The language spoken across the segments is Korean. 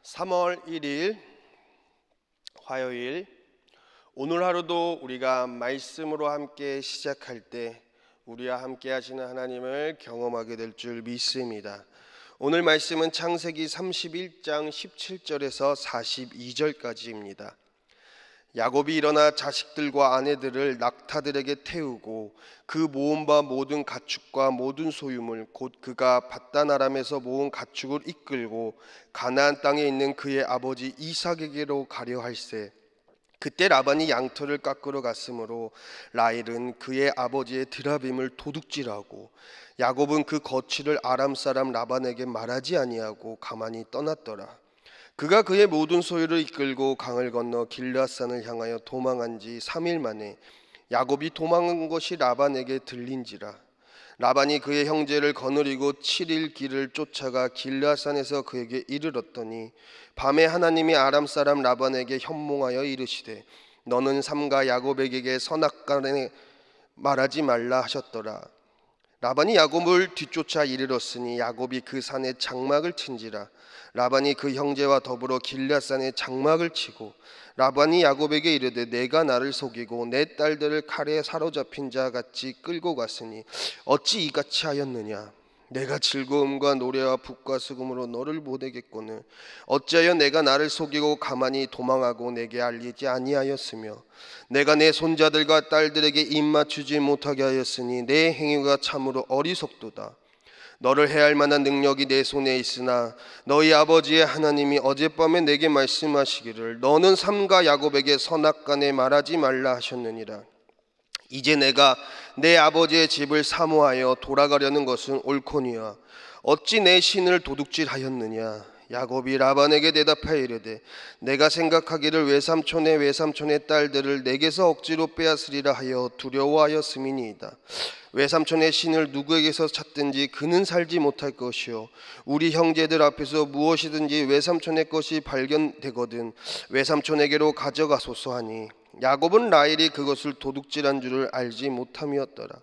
3월 1일 화요일, 오늘 하루도 우리가 말씀으로 함께 시작할 때 우리와 함께 하시는 하나님을 경험하게 될 줄 믿습니다. 오늘 말씀은 창세기 31장 17절에서 42절까지입니다. 야곱이 일어나 자식들과 아내들을 낙타들에게 태우고 그 모은 바 모든 가축과 모든 소유물 곧 그가 밧단 아람에서 모은 가축을 이끌고 가나안 땅에 있는 그의 아버지 이삭에게로 가려 할세. 그때 라반이 양털을 깎으러 갔으므로 라헬은 그의 아버지의 드라빔을 도둑질하고 야곱은 그 거취를 아람 사람 라반에게 말하지 아니하고 가만히 떠났더라. 그가 그의 모든 소유를 이끌고 강을 건너 길르앗산을 향하여 도망한 지 3일 만에 야곱이 도망한 것이 라반에게 들린지라. 라반이 그의 형제를 거느리고 7일 길을 쫓아가 길르앗산에서 그에게 이르렀더니 밤에 하나님이 아람 사람 라반에게 현몽하여 이르시되 너는 삼가 야곱에게 선악간에 말하지 말라 하셨더라. 라반이 야곱을 뒤쫓아 이르렀으니 야곱이 그 산에 장막을 친지라. 라반이 그 형제와 더불어 길르앗산에 장막을 치고 라반이 야곱에게 이르되 내가 나를 속이고 내 딸들을 칼에 사로잡힌 자 같이 끌고 갔으니 어찌 이같이 하였느냐. 내가 즐거움과 노래와 붓과 수금으로 너를 보내겠거늘 어찌하여 내가 나를 속이고 가만히 도망하고 내게 알리지 아니하였으며 내가 내 손자들과 딸들에게 입 맞추지 못하게 하였으니 내 행위가 참으로 어리석도다. 너를 해할 만한 능력이 내 손에 있으나 너희 아버지의 하나님이 어젯밤에 내게 말씀하시기를 너는 삼가 야곱에게 선악간에 말하지 말라 하셨느니라. 이제 내가 내 아버지의 집을 사모하여 돌아가려는 것은 옳거니와 어찌 내 신을 도둑질하였느냐. 야곱이 라반에게 대답하여 이르되 내가 생각하기를 외삼촌의 딸들을 내게서 억지로 빼앗으리라 하여 두려워하였음이니이다. 외삼촌의 신을 누구에게서 찾든지 그는 살지 못할 것이요 우리 형제들 앞에서 무엇이든지 외삼촌의 것이 발견되거든 외삼촌에게로 가져가소서 하니 야곱은 라헬이 그것을 도둑질한 줄을 알지 못함이었더라.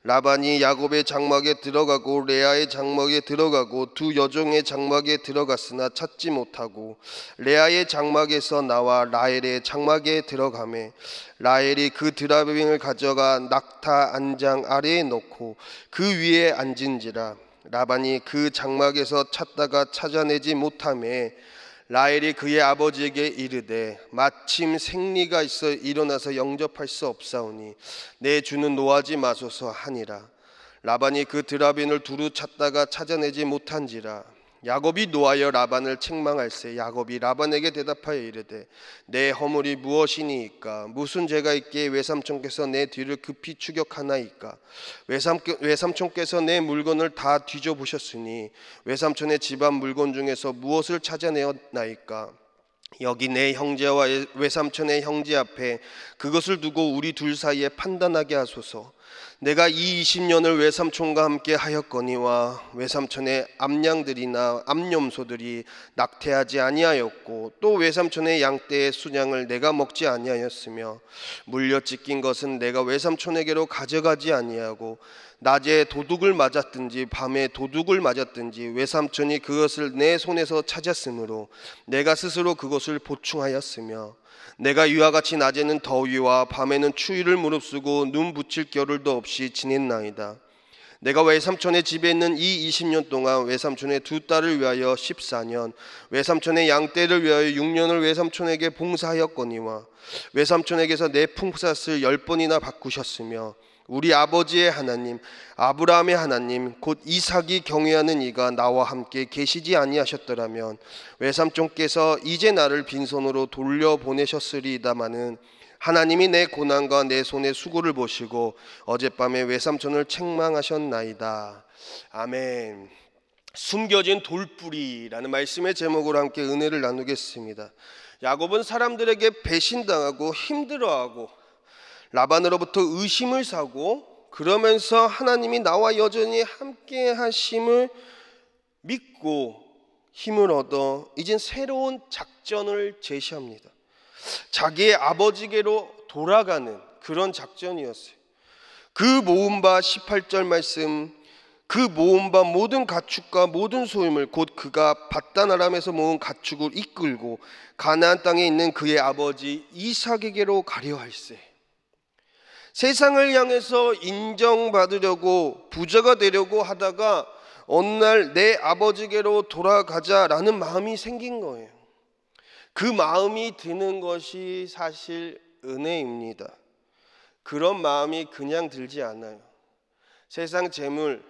라반이 야곱의 장막에 들어가고 레아의 장막에 들어가고 두 여종의 장막에 들어갔으나 찾지 못하고 레아의 장막에서 나와 라헬의 장막에 들어가매 라헬이 그 드라빔을 가져가 낙타 안장 아래에 놓고 그 위에 앉은지라. 라반이 그 장막에서 찾다가 찾아내지 못하매 라헬이 그의 아버지에게 이르되 마침 생리가 있어 일어나서 영접할 수 없사오니 내 주는 노하지 마소서 하니라. 라반이 그 드라빔을 두루 찾다가 찾아내지 못한지라. 야곱이 노하여 라반을 책망할세. 야곱이 라반에게 대답하여 이르되 내 허물이 무엇이니이까. 무슨 죄가 있기에 외삼촌께서 내 뒤를 급히 추격하나이까. 외삼촌께서 내 물건을 다 뒤져보셨으니 외삼촌의 집안 물건 중에서 무엇을 찾아내었나이까. 여기 내 형제와 외삼촌의 형제 앞에 그것을 두고 우리 둘 사이에 판단하게 하소서. 내가 이 20년을 외삼촌과 함께 하였거니와 외삼촌의 암양들이나 암염소들이 낙태하지 아니하였고 또 외삼촌의 양떼의 순양을 내가 먹지 아니하였으며 물려 찢긴 것은 내가 외삼촌에게로 가져가지 아니하고 낮에 도둑을 맞았든지 밤에 도둑을 맞았든지 외삼촌이 그것을 내 손에서 찾았으므로 내가 스스로 그것을 보충하였으며 내가 이와 같이 낮에는 더위와 밤에는 추위를 무릅쓰고 눈 붙일 겨를도 없이 지냈나이다. 내가 외삼촌의 집에 있는 이 20년 동안 외삼촌의 두 딸을 위하여 14년 외삼촌의 양떼를 위하여 6년을 외삼촌에게 봉사하였거니와 외삼촌에게서 내 품삯을 10번이나 바꾸셨으며 우리 아버지의 하나님 아브라함의 하나님 곧 이삭이 경외하는 이가 나와 함께 계시지 아니하셨더라면 외삼촌께서 이제 나를 빈손으로 돌려보내셨으리이다마는 하나님이 내 고난과 내 손의 수고를 보시고 어젯밤에 외삼촌을 책망하셨나이다. 아멘. 숨겨진 돌뿌리라는 말씀의 제목으로 함께 은혜를 나누겠습니다. 야곱은 사람들에게 배신당하고 힘들어하고 라반으로부터 의심을 사고 그러면서 하나님이 나와 여전히 함께 하심을 믿고 힘을 얻어 이젠 새로운 작전을 제시합니다. 자기의 아버지께로 돌아가는 그런 작전이었어요. 그 모은 바 18절 말씀 그 모은 바 모든 가축과 모든 소유물 곧 그가 밧단 아람에서 모은 가축을 이끌고 가나안 땅에 있는 그의 아버지 이삭에게로 가려 할세. 세상을 향해서 인정받으려고 부자가 되려고 하다가 어느 날 내 아버지께로 돌아가자라는 마음이 생긴 거예요. 그 마음이 드는 것이 사실 은혜입니다. 그런 마음이 그냥 들지 않아요. 세상 재물,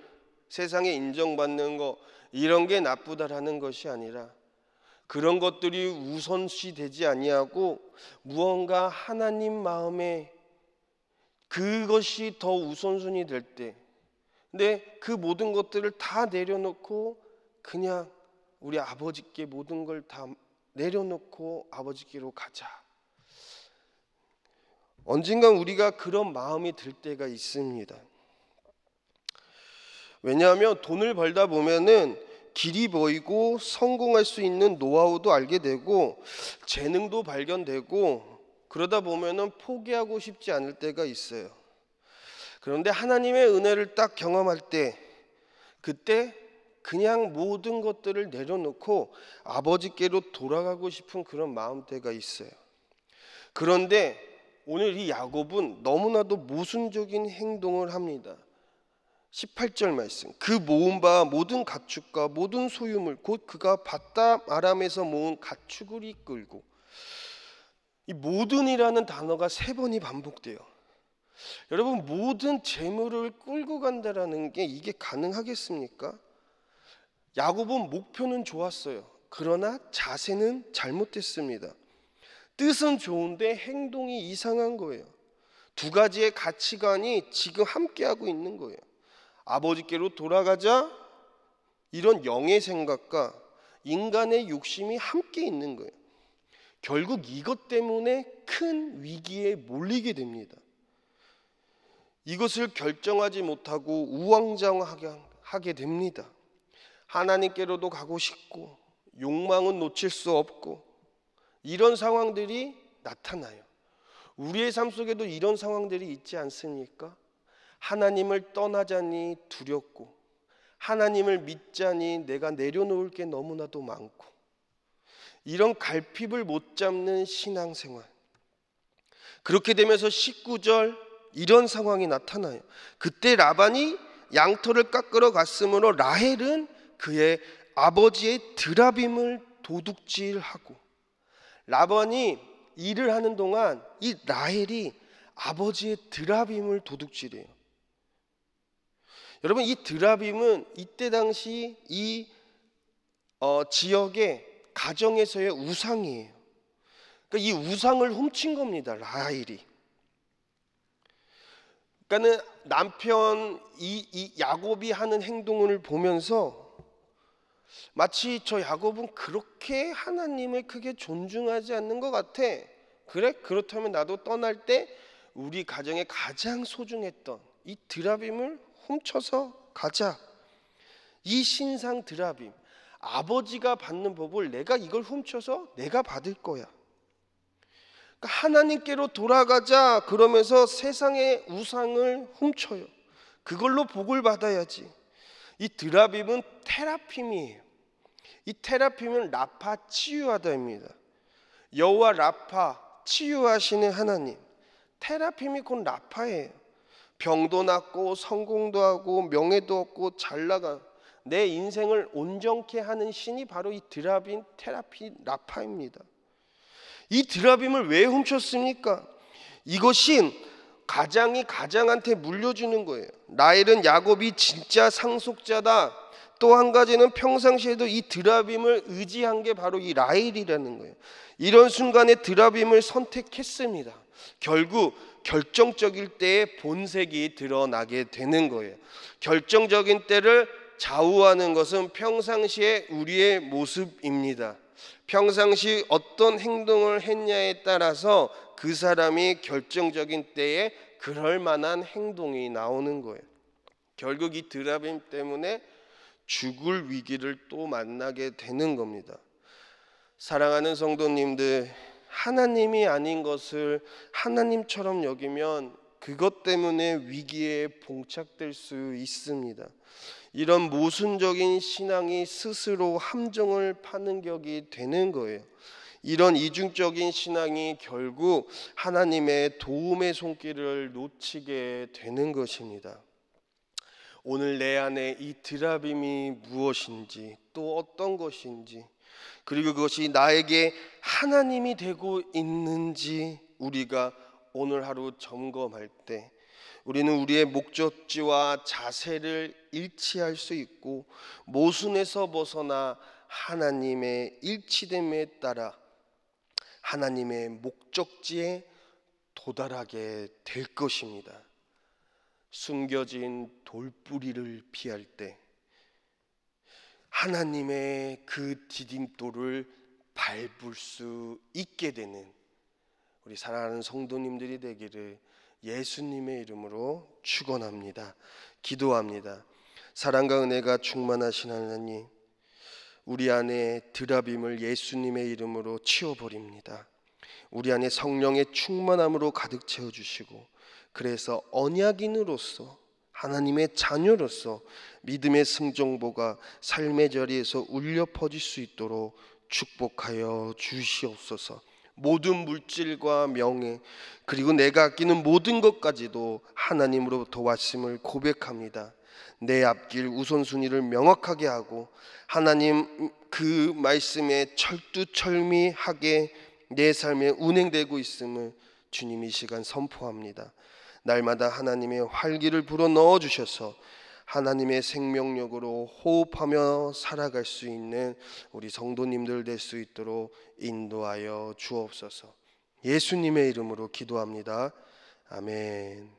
세상에 인정받는 거 이런 게 나쁘다라는 것이 아니라 그런 것들이 우선시 되지 아니하고 무언가 하나님 마음에 그것이 더 우선순위 될 때, 근데 그 모든 것들을 다 내려놓고 그냥 우리 아버지께 모든 걸 다 내려놓고 아버지께로 가자. 언젠가 우리가 그런 마음이 들 때가 있습니다. 왜냐하면 돈을 벌다 보면은 길이 보이고 성공할 수 있는 노하우도 알게 되고 재능도 발견되고 그러다 보면은 포기하고 싶지 않을 때가 있어요. 그런데 하나님의 은혜를 딱 경험할 때 그때 그냥 모든 것들을 내려놓고 아버지께로 돌아가고 싶은 그런 마음대가 있어요. 그런데 오늘 이 야곱은 너무나도 모순적인 행동을 합니다. 18절 말씀, 그 모은 바 모든 가축과 모든 소유물 곧 그가 밧담 아람에서 모은 가축을 이끌고, 이 모든이라는 단어가 3번이 반복돼요. 여러분, 모든 재물을 끌고 간다라는 게 이게 가능하겠습니까? 야곱은 목표는 좋았어요. 그러나 자세는 잘못됐습니다. 뜻은 좋은데 행동이 이상한 거예요. 두 가지의 가치관이 지금 함께하고 있는 거예요. 아버지께로 돌아가자, 이런 영의 생각과 인간의 욕심이 함께 있는 거예요. 결국 이것 때문에 큰 위기에 몰리게 됩니다. 이것을 결정하지 못하고 우왕좌왕하게 됩니다. 하나님께로도 가고 싶고 욕망은 놓칠 수 없고 이런 상황들이 나타나요. 우리의 삶 속에도 이런 상황들이 있지 않습니까? 하나님을 떠나자니 두렵고 하나님을 믿자니 내가 내려놓을 게 너무나도 많고 이런 갈핍을 못 잡는 신앙생활. 그렇게 되면서 19절 이런 상황이 나타나요. 그때 라반이 양털을 깎으러 갔으므로 라헬은 그의 아버지의 드라빔을 도둑질하고, 라반이 일을 하는 동안 이 라헬이 아버지의 드라빔을 도둑질해요. 여러분, 이 드라빔은 이때 당시 이 지역의 가정에서의 우상이에요. 그러니까 이 우상을 훔친 겁니다, 라헬이. 그러니까는 남편 이 야곱이 하는 행동을 보면서 마치 저 야곱은 그렇게 하나님을 크게 존중하지 않는 것 같아. 그래? 그렇다면 나도 떠날 때 우리 가정에 가장 소중했던 이 드라빔을 훔쳐서 가자. 이 신상 드라빔, 아버지가 받는 법을 내가 이걸 훔쳐서 내가 받을 거야. 그러니까 하나님께로 돌아가자 그러면서 세상의 우상을 훔쳐요. 그걸로 복을 받아야지. 이 드라빔은 테라핌이에요. 이 테라핌은 라파, 치유하다입니다. 여호와 라파, 치유하시는 하나님. 테라핌이 곧 라파예요. 병도 낫고 성공도 하고 명예도 얻고 잘 나가 내 인생을 온전케 하는 신이 바로 이 드라빔, 테라피, 라파입니다. 이 드라빔을 왜 훔쳤습니까? 이것이 가장이 가장한테 물려주는 거예요. 라헬은 야곱이 진짜 상속자다. 또 한 가지는 평상시에도 이 드라빔을 의지한 게 바로 이 라헬이라는 거예요. 이런 순간에 드라빔을 선택했습니다. 결국 결정적일 때의 본색이 드러나게 되는 거예요. 결정적인 때를 좌우하는 것은 평상시의 우리의 모습입니다. 평상시 어떤 행동을 했냐에 따라서 그 사람이 결정적인 때에 그럴 만한 행동이 나오는 거예요. 결국 이 드라빔 때문에 죽을 위기를 또 만나게 되는 겁니다. 사랑하는 성도님들, 하나님이 아닌 것을 하나님처럼 여기면 그것 때문에 위기에 봉착될 수 있습니다. 이런 모순적인 신앙이 스스로 함정을 파는 격이 되는 거예요. 이런 이중적인 신앙이 결국 하나님의 도움의 손길을 놓치게 되는 것입니다. 오늘 내 안에 이 드라빔이 무엇인지, 또 어떤 것인지, 그리고 그것이 나에게 하나님이 되고 있는지 우리가 오늘 하루 점검할 때 우리는 우리의 목적지와 자세를 일치할 수 있고, 모순에서 벗어나 하나님의 일치됨에 따라 하나님의 목적지에 도달하게 될 것입니다. 숨겨진 돌뿌리를 피할 때 하나님의 그 디딤돌을 밟을 수 있게 되는 우리 사랑하는 성도님들이 되기를 예수님의 이름으로 축원합니다. 기도합니다. 사랑과 은혜가 충만하신 하나님, 우리 안에 드라빔을 예수님의 이름으로 치워버립니다. 우리 안에 성령의 충만함으로 가득 채워주시고, 그래서 언약인으로서 하나님의 자녀로서 믿음의 승정보가 삶의 자리에서 울려 퍼질 수 있도록 축복하여 주시옵소서. 모든 물질과 명예, 그리고 내가 아끼는 모든 것까지도 하나님으로부터 왔음을 고백합니다. 내 앞길 우선순위를 명확하게 하고 하나님 그 말씀에 철두철미하게 내 삶에 운행되고 있음을 주님 이 시간 선포합니다. 날마다 하나님의 활기를 불어넣어 주셔서 하나님의 생명력으로 호흡하며 살아갈 수 있는 우리 성도님들 될 수 있도록 인도하여 주옵소서. 예수님의 이름으로 기도합니다. 아멘.